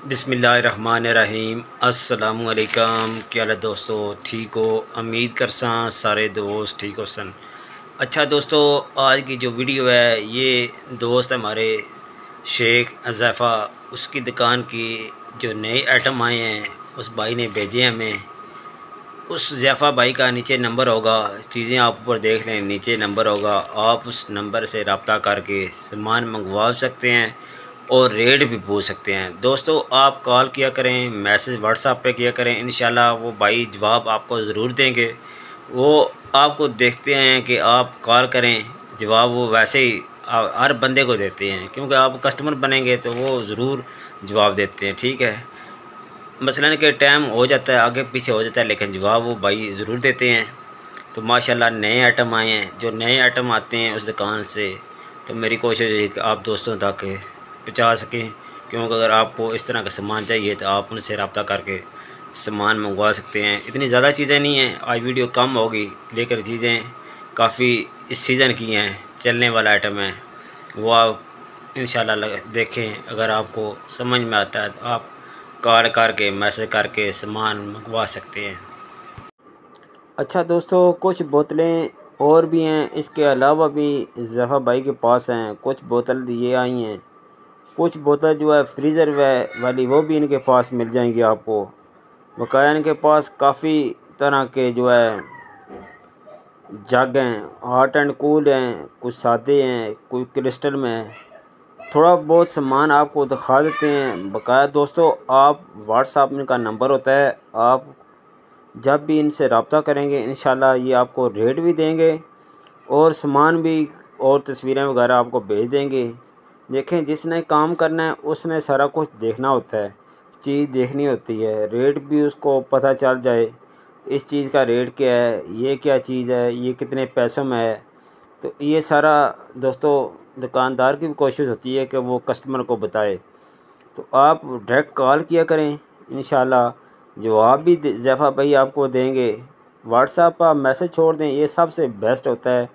बिस्मिल्लाहिर्रहमानिर्रहीम। अस्सलामुअलैकुम। क्या हाल है दोस्तों, ठीक हो? उम्मीद कर सारे दोस्त ठीक हो सन। अच्छा दोस्तों, आज की जो वीडियो है ये दोस्त हमारे शेख अज़ैफ़ा उसकी दुकान की जो नए आइटम आए हैं उस भाई ने भेजे हमें। उस ज़ैफ़ा भाई का नीचे नंबर होगा, चीज़ें आप ऊपर देख लें, नीचे नंबर होगा। आप उस नंबर से रब्ता करके सामान मंगवा सकते हैं और रेट भी पूछ सकते हैं। दोस्तों आप कॉल किया करें, मैसेज व्हाट्सएप पे किया करें, इंशाल्लाह वो भाई जवाब आपको ज़रूर देंगे। वो आपको देखते हैं कि आप कॉल करें, जवाब वो वैसे ही हर बंदे को देते हैं, क्योंकि आप कस्टमर बनेंगे तो वो ज़रूर जवाब देते हैं। ठीक है, मसलन के टाइम हो जाता है, आगे पीछे हो जाता है, लेकिन जवाब वो भाई ज़रूर देते हैं। तो माशाल्लाह नए आइटम आए हैं। जो नए आइटम आते हैं उस दुकान से तो मेरी कोशिश है कि आप दोस्तों तक पहुँचा सकें, क्योंकि अगर आपको इस तरह का सामान चाहिए तो आप उनसे रब्ता करके सामान मंगवा सकते हैं। इतनी ज़्यादा चीज़ें नहीं हैं, आज वीडियो कम होगी, लेकिन चीज़ें काफ़ी इस सीज़न की हैं, चलने वाला आइटम है। वो आप इंशाल्लाह देखें, अगर आपको समझ में आता है तो आप कॉल करके मैसेज करके सामान मंगवा सकते हैं। अच्छा दोस्तों, कुछ बोतलें और भी हैं, इसके अलावा भी ज़फ़ा भाई के पास हैं। कुछ बोतल ये आई हैं, कुछ बोतल जो है फ्रीज़र वाली वो भी इनके पास मिल जाएंगी आपको। बकाया इनके पास काफ़ी तरह के जो है जग हैं, हॉट एंड कूल हैं, कुछ सादे हैं, कुछ क्रिस्टल में हैं। थोड़ा बहुत सामान आपको दिखा देते हैं। बकाया दोस्तों आप व्हाट्सएप में का नंबर होता है, आप जब भी इनसे रब्ता करेंगे इंशाल्लाह ये आपको रेट भी देंगे और सामान भी और तस्वीरें वगैरह आपको भेज देंगे। देखें, जिसने काम करना है उसने सारा कुछ देखना होता है, चीज़ देखनी होती है, रेट भी उसको पता चल जाए, इस चीज़ का रेट क्या है, ये क्या चीज़ है, ये कितने पैसों में है। तो ये सारा दोस्तों दुकानदार की भी कोशिश होती है कि वो कस्टमर को बताए। तो आप डायरेक्ट कॉल किया करें, इंशाल्लाह जवाब भी ज़फ़ा भाई आपको देंगे। व्हाट्सएप पर मैसेज छोड़ दें, ये सबसे बेस्ट होता है।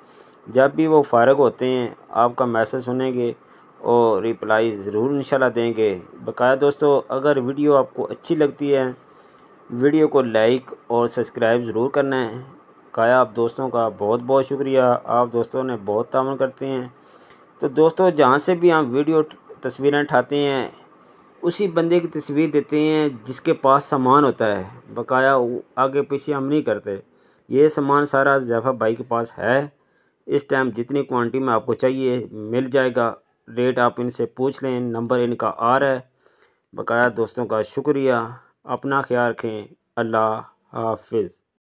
जब भी वो फ़ारिग होते हैं आपका मैसेज सुनेंगे और रिप्लाई ज़रूर इंशाल्लाह देंगे। बकाया दोस्तों अगर वीडियो आपको अच्छी लगती है, वीडियो को लाइक और सब्सक्राइब ज़रूर करना है। काया आप दोस्तों का बहुत बहुत शुक्रिया, आप दोस्तों ने बहुत ताउन करते हैं। तो दोस्तों जहाँ से भी हम वीडियो तस्वीरें उठाते हैं उसी बंदे की तस्वीर देते हैं जिसके पास सामान होता है। बकाया आगे पीछे हम नहीं करते। ये सामान सारा ज़फ़ा भाई के पास है। इस टाइम जितनी क्वांटिटी में आपको चाहिए मिल जाएगा। रेट आप इनसे पूछ लें, नंबर इनका आ रहा है। बकाया दोस्तों का शुक्रिया, अपना ख्याल रखें। अल्लाह हाफिज़।